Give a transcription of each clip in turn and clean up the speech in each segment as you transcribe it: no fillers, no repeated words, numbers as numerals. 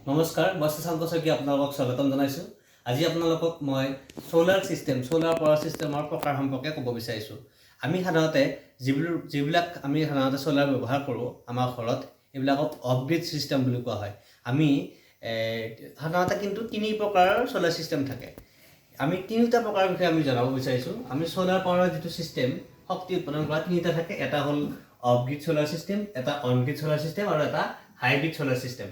নমস্কাৰ, মই শশাংক শইকীয়া আপোনালোকক স্বাগতম জনাইছোঁ। আজি আপোনালোকক মই সোলাৰ পাৱাৰ ছিষ্টেমৰ প্ৰকাৰ সম্পৰ্কে ক'ব বিচাৰিছোঁ। আমি সাধাৰণতে যিবিলাক আমি সাধাৰণতে সোলাৰ ব্যৱহাৰ কৰোঁ আমাৰ ঘৰত, এইবিলাকক অফ গ্ৰিড ছিষ্টেম বুলি কোৱা হয়। আমি সাধাৰণতে কিন্তু তিনি প্ৰকাৰৰ সোলাৰ ছিষ্টেম থাকে। আমি তিনিটা প্ৰকাৰৰ বিষয়ে আমি জনাব বিচাৰিছোঁ। আমি সোলাৰ পাৱাৰৰ যিটো ছিষ্টেম শক্তি উৎপাদন কৰা তিনিটা থাকে। এটা হ'ল অফ গ্ৰিড সোলাৰ ছিষ্টেম, এটা অন গ্ৰিড সোলাৰ ছিষ্টেম আৰু এটা হাইব্ৰিড সোলাৰ ছিষ্টেম।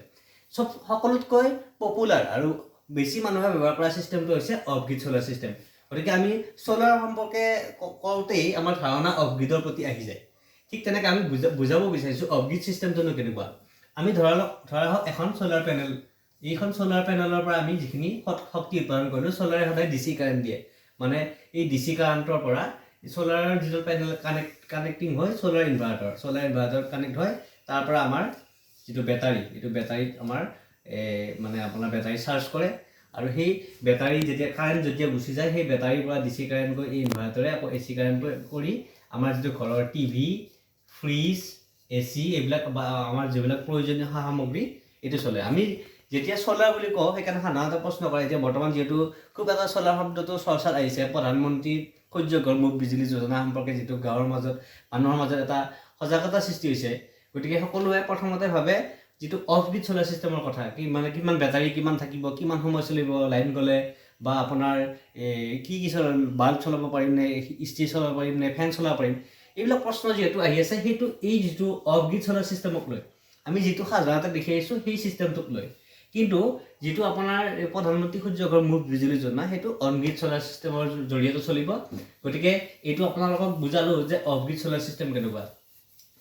সকলোতকৈ পপুলাৰ আৰু বেছি মানুহে ব্যৱহাৰ কৰা ছিষ্টেমটো হৈছে অফ গ্ৰিড সোলাৰ ছিষ্টেম। গতিকে আমি সোলাৰ সম্পৰ্কে কওঁতেই আমাৰ ধাৰণা অফ গ্ৰিডৰ প্ৰতি আহি যায়। ঠিক তেনেকৈ আমি বুজাব বিচাৰিছোঁ অফ গ্ৰিড ছিষ্টেমটোনো কেনেকুৱা। আমি ধৰা হওক এখন সোলাৰ পেনেল। এইখন সোলাৰ পেনেলৰ পৰা আমি যিখিনি শক্তি উৎপাদন কৰিলোঁ, সোলাৰে সদায় ডিচি কাৰেণ্ট দিয়ে। মানে এই ডিচি কাৰেণ্টৰ পৰা সোলাৰৰ যিটো পেনেল কানেক্টিং হয় সোলাৰ ইনভাৰ্টাৰ কানেক্ট হয়। তাৰ পৰা আমাৰ যিটো বেটাৰী, এইটো বেটাৰীত আমাৰ মানে আপোনাৰ বেটাৰী চাৰ্জ কৰে আৰু সেই বেটাৰী কাৰেণ্ট যেতিয়া গুচি যায়, সেই বেটাৰীৰ পৰা ডিচি কাৰেণ্ট গৈ এই ইনভাৰ্টাৰে আকৌ এচি কাৰেণ্ট কৰি আমাৰ যিটো ঘৰৰ টিভি, ফ্ৰিজ, এচি এইবিলাক বা আমাৰ যিবিলাক প্ৰয়োজনীয় সা সামগ্ৰী এইটো চলে। আমি যেতিয়া সোলাৰ বুলি কওঁ, সেইকাৰণে সাধাৰণতে প্ৰশ্ন কৰে। এতিয়া বৰ্তমান যিহেতু খুব এটা সোলাৰ শব্দটো চৰ্চাত আহিছে, প্ৰধানমন্ত্ৰী সূৰ্য ঘৰ মুফ্ত বিজুলী যোজনা সম্পৰ্কে যিটো গাঁৱৰ মাজত মানুহৰ মাজত এটা সজাগতা সৃষ্টি হৈছে। গতিকে সকলোৱে প্ৰথমতে ভাবে যিটো অফ গ্ৰিড সোলাৰ ছিষ্টেমৰ কথা, কিমান বেটাৰী কিমান থাকিব, কিমান সময় চলিব লাইন গ'লে, বা আপোনাৰ কি বাল্ব চলাব পাৰিম নে, ইস্ত্ৰি চলাব পাৰিম নে, ফেন চলাব পাৰিম, এইবিলাক প্ৰশ্ন যিহেতু আহি আছে, সেইটো এই যিটো অফ গ্ৰিড সোলাৰ ছিষ্টেমক লৈ আমি যিটো সাধাৰণতে দেখি আহিছোঁ সেই ছিষ্টেমটোক লৈ। কিন্তু যিটো আপোনাৰ প্ৰধানমন্ত্ৰী সূৰ্য ঘৰ মুফ্ত বিজুলী যোজনা, সেইটো অন গ্ৰিড সোলাৰ ছিষ্টেমৰ জৰিয়তে চলিব। গতিকে এইটো আপোনালোকক বুজালোঁ যে অফ গ্ৰিড সোলাৰ ছিষ্টেম কেনেকুৱা।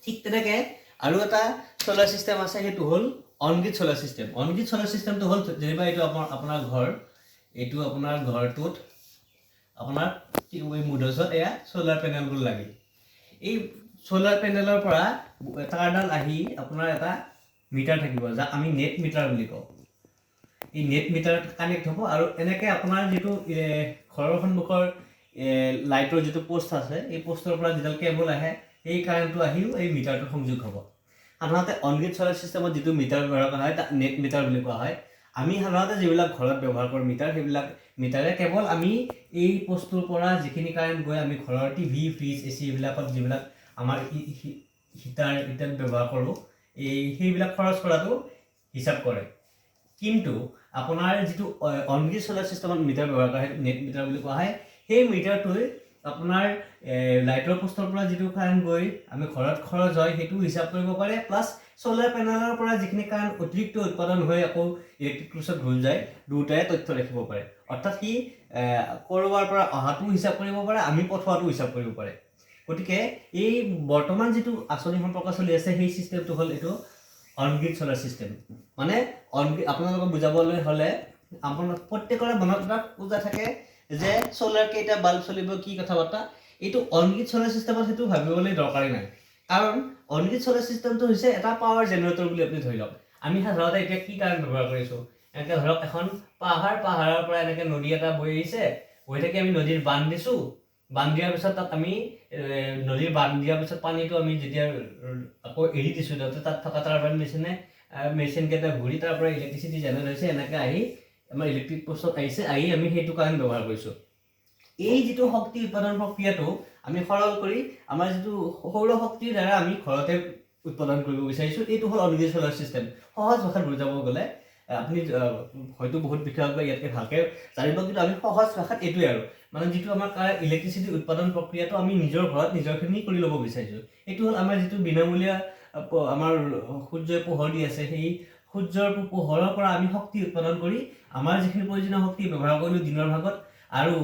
ঠিক তেনেকৈ আৰু এটা সোলাৰ ছিষ্টেম আছে, সেইটো হ'ল on grid solar system. On grid solar ছিষ্টেমটো হ'ল যেনিবা এইটো আপোনাৰ ঘৰ, এইটো আপোনাৰ ঘৰটোত আপোনাৰ মুধচত এয়া সোলাৰ পেনেলবোৰ লাগিল। এই সোলাৰ পেনেলৰ পৰা তাঁৰডাল আহি আপোনাৰ এটা মিটাৰ থাকিব, যাক আমি নেট মিটাৰ বুলি কওঁ। এই নেট মিটাৰত কানেক্ট হ'ব আৰু এনেকৈ আপোনাৰ যিটো ঘৰৰ সন্মুখৰ লাইটৰ যিটো পোষ্ট আছে, এই পোষ্টৰ পৰা যিডাল কেবল আহে, এই কাৰেণ্টটো আহিও এই মিটাৰটো সংযোগ হ'ব। সাধাৰণতে অন গ্ৰিড সোলাৰ ছিষ্টেমত যিটো মিটাৰ ব্যৱহাৰ কৰা হয় তাক নেট মিটাৰ বুলি কোৱা হয়। আমি সাধাৰণতে যিবিলাক ঘৰত ব্যৱহাৰ কৰোঁ মিটাৰ, সেইবিলাক মিটাৰে কেৱল আমি এই পোষ্টটোৰ পৰা যিখিনি কাৰেণ্ট গৈ আমি ঘৰৰ টিভি, ফ্ৰিজ, এচি এইবিলাকত যিবিলাক আমাৰ হিটাৰ ইত্যাদি ব্যৱহাৰ কৰোঁ, সেইবিলাক খৰচ কৰাটো হিচাপ কৰে। কিন্তু আপোনাৰ যিটো অন গ্ৰিড সোলাৰ ছিষ্টেমত মিটাৰ ব্যৱহাৰ কৰা হয়, নেট মিটাৰ বুলি কোৱা হয়। সেই মিটাৰটোৱে আপোনাৰ লাইটৰ পোষ্টৰ পৰা যিটো কাৰেণ্ট গৈ আমি ঘৰত খৰচ হয় সেইটো হিচাপ কৰিব পাৰে, প্লাছ সোলাৰ পেনেলৰ পৰা যিখিনি কাৰেণ্ট অতিৰিক্ত উৎপাদন হৈ আকৌ ইলেক্ট্ৰিক ক্ৰোচত ঘূৰি যায়, দুয়োটাই তথ্য ৰাখিব পাৰে। অৰ্থাৎ সি ক'ৰবাৰ পৰা অহাটো হিচাপ কৰিব পাৰে, আমি পঠোৱাটো হিচাপ কৰিব পাৰে। গতিকে এই বৰ্তমান যিটো আঁচনি সম্পৰ্ক চলি আছে, সেই ছিষ্টেমটো হ'ল এইটো অন গ্ৰিড সোলাৰ ছিষ্টেম। মানে আপোনালোকক বুজাবলৈ হ'লে আপোনাৰ প্ৰত্যেকৰে মনত এটা পূজা থাকে যে সোলাৰ কেইটা বাল্ব চলিব, কি কথা বাৰ্তা। এইটো অন গ্ৰিড সোলাৰ ছিষ্টেমত সেইটো ভাবিবলৈ দৰকাৰী নাই। কাৰণ অন গ্ৰিড সোলাৰ ছিষ্টেমটো হৈছে এটা পাৱাৰ জেনেৰেটৰ বুলি আপুনি ধৰি লওক। আমি সাধাৰণতে এতিয়া কি কাৰেণ্ট ব্যৱহাৰ কৰিছোঁ, এনেকৈ ধৰক এখন পাহাৰৰ পৰা এনেকৈ নদী এটা বৈ আহিছে, বৈ থাকি আমি নদীৰ বান্ধ দিছোঁ। বান্ধ দিয়াৰ পিছত তাত আমি নদীৰ বান্ধ দিয়াৰ পিছত পানীটো আমি যেতিয়া আকৌ এৰি দিছোঁ, তাত থকা টাৰ্বাইন মেচিনকেইটা ঘূৰি তাৰ পৰা ইলেক্ট্ৰিচিটি জেনেৰেট হৈছে, এনেকৈ আহি আমাৰ ইলেক্ট্ৰিক পোষ্টত আহিছে, আহি আমি সেইটো কাৰেণ্ট ব্যৱহাৰ কৰিছোঁ। এই যিটো শক্তি উৎপাদন প্ৰক্ৰিয়াটো আমি সৰল কৰি আমাৰ যিটো সৌৰ শক্তিৰ দ্বাৰা আমি ঘৰতে উৎপাদন কৰিব বিচাৰিছোঁ, এইটো হ'ল অন গ্ৰিড সোলাৰ ছিষ্টেম। সহজ ভাষাত বুজাব গ'লে, আপুনি হয়তো বহুত বিশেষজ্ঞ ইয়াতকৈ ভালকৈ জানিব, কিন্তু আমি সহজ ভাষাত এইটোৱে আৰু মানে যিটো আমাৰ ইলেক্ট্ৰিচিটি উৎপাদন প্ৰক্ৰিয়াটো আমি নিজৰ ঘৰত নিজৰখিনি কৰি ল'ব বিচাৰিছোঁ। এইটো হ'ল আমাৰ যিটো বিনামূলীয়া আমাৰ সূৰ্যই পোহৰ দি আছে, সেই সূৰ্যৰ পোহৰৰ পৰা আমি শক্তি উৎপাদন কৰি আমাৰ যিখিনি প্ৰয়োজনীয় শক্তি ব্যৱহাৰ কৰিলোঁ দিনৰ ভাগত, আৰু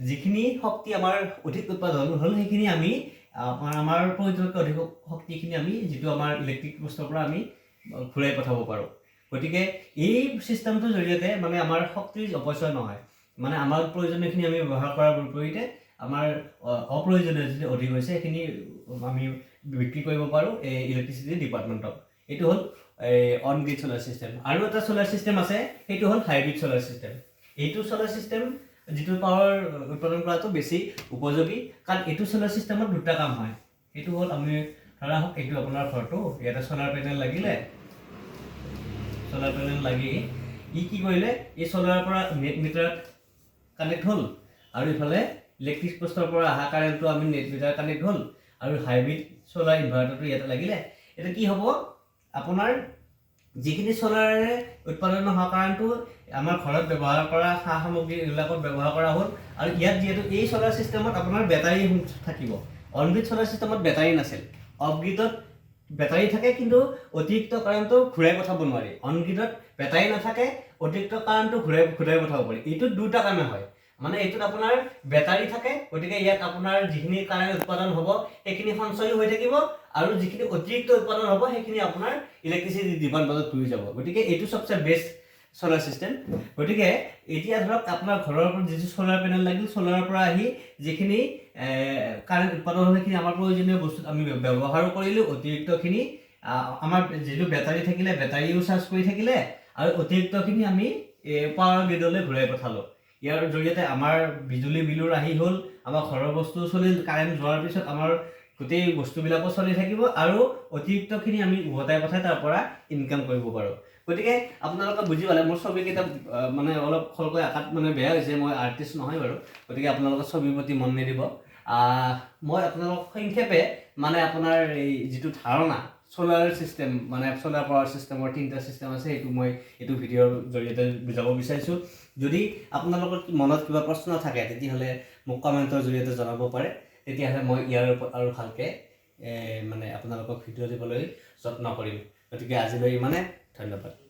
যিখিনি শক্তি আমাৰ অধিক উৎপাদন হ'ল সেইখিনি আমি আমাৰ প্ৰয়োজনতকৈ অধিক শক্তিখিনি আমি যিটো আমাৰ ইলেক্ট্ৰিক পোষ্টৰ পৰা আমি ঘূৰাই পঠাব পাৰোঁ। গতিকে এই ছিষ্টেমটোৰ জৰিয়তে মানে আমাৰ শক্তিৰ অপচয় নহয়। মানে আমাৰ প্ৰয়োজনীয়খিনি আমি ব্যৱহাৰ কৰাৰ বিপৰীতে আমাৰ অপ্ৰয়োজনীয় যিখিনি অধিক হৈছে সেইখিনি আমি বিক্ৰী কৰিব পাৰোঁ এই ইলেক্ট্ৰিচিটি ডিপাৰ্টমেণ্টক। এইটো হ'ল অন গ্ৰিড সোলাৰ ছিষ্টেম। আৰু এটা সোলাৰ ছিষ্টেম আছে, সেইটো হ'ল হাইব্ৰিড সোলাৰ ছিষ্টেম। এইটো সোলাৰ ছিষ্টেম যিটো পাৱাৰ উৎপাদন কৰাটো বেছি উপযোগী, কাৰণ এইটো সোলাৰ ছিষ্টেমত দুটা কাম হয়। সেইটো হ'ল আমি ধৰা হওক এইটো আপোনাৰ ঘৰটো, ইয়াতে সোলাৰ পেনেল লাগিলে, সোলাৰ পেনেল লাগি ই কি কৰিলে এই সোলাৰৰ পৰা নেট মিটাৰত কানেক্ট হ'ল আৰু ইফালে ইলেক্ট্ৰিক পোষ্টৰ পৰা অহা কাৰেণ্টটো আমি নেট মিটাৰ কানেক্ট হ'ল আৰু হাইব্ৰিড সোলাৰ ইনভাৰ্টাৰটো ইয়াতে লাগিলে এটা কি হ'ব আপোনাৰ যিখিনি সোলাৰে উৎপাদন হোৱা কাৰেণ্টটো আমাৰ ঘৰত ব্যৱহাৰ কৰা সা সামগ্ৰী এইবিলাকত ব্যৱহাৰ কৰা হ'ল আৰু ইয়াত যিহেতু এই সোলাৰ চিষ্টেমত আপোনাৰ বেটাৰী থাকিব অনগ্ৰিড সোলাৰ চিষ্টেমত বেটাৰী নাছিল অফগ্ৰিডত বেটাৰী থাকে কিন্তু অতিৰিক্ত কাৰেণ্টটো ঘূৰাই পঠাব নোৱাৰি অনগ্ৰিডত বেটাৰী নাথাকে অতিৰিক্ত কাৰেণ্টটো ঘূৰাই পঠাব পাৰি এইটোত দুটা কামে হয় মানে এইটোত আপোনাৰ বেটাৰী থাকে গতিকে ইয়াত আপোনাৰ যিখিনি কাৰেণ্ট উৎপাদন হ'ব সেইখিনি সঞ্চয় হৈ থাকিব আৰু যিখিনি অতিৰিক্ত উৎপাদন হ'ব সেইখিনি আপোনাৰ ইলেক্ট্ৰিচিটি ডিমাণ্ড বাজত ঘূৰি যাব গতিকে এইটো সবচে বেষ্ট সোলাৰ চিষ্টেম গতিকে এতিয়া ধৰক আপোনাৰ ঘৰৰ ওপৰত যিটো সোলাৰ পেনেল লাগিল সোলাৰৰ পৰা আহি যিখিনি কাৰেণ্ট উৎপাদন হয় সেইখিনি আমাৰ প্ৰয়োজনীয় বস্তুত আমি ব্যৱহাৰ কৰিলোঁ অতিৰিক্তখিনি আমাৰ যিটো বেটাৰী থাকিলে বেটাৰীও চাৰ্জ কৰি থাকিলে আৰু অতিৰিক্তখিনি আমি পাৱাৰ গ্ৰিডলৈ ঘূৰাই পঠালোঁ ইয়াৰ জৰিয়তে আমাৰ বিজুলী বিলো ৰাহি হ'ল আমাৰ ঘৰৰ বস্তু চলিল কাৰেণ্ট যোৱাৰ পিছত আমাৰ গোটেই বস্তুবিলাকো চলি থাকিব আৰু অতিৰিক্তখিনি আমি উভতাই পঠাই তাৰ পৰা ইনকাম কৰিব পাৰোঁ গতিকে আপোনালোকে বুজি পালে মোৰ ছবিকেইটা মানে অলপ খৰকৈ আকাত মানে বেয়া হৈছে মই আৰ্টিষ্ট নহয় বাৰু গতিকে আপোনালোকে ছবিৰ প্ৰতি মন নিদিব মই আপোনালোকক সংক্ষেপে মানে আপোনাৰ এই যিটো ধাৰণা সোলাৰ চিষ্টেম মানে সোলাৰ পাৱাৰ চিষ্টেমৰ তিনিটা চিষ্টেম আছে এইটো মই এইটো ভিডিঅ'ৰ জৰিয়তে বুজাব বিচাৰিছোঁ যদি আপোনালোকৰ মনত কিবা প্ৰশ্ন থাকে তেতিয়াহ'লে মোক কমেণ্টৰ জৰিয়তে জনাব পাৰে তেতিয়াহ'লে মই ইয়াৰ ওপৰত আৰু ভালকৈ মানে আপোনালোকক ভিডিঅ' দিবলৈ যত্ন কৰিম গতিকে আজিলৈ ইমানে ধন্যবাদ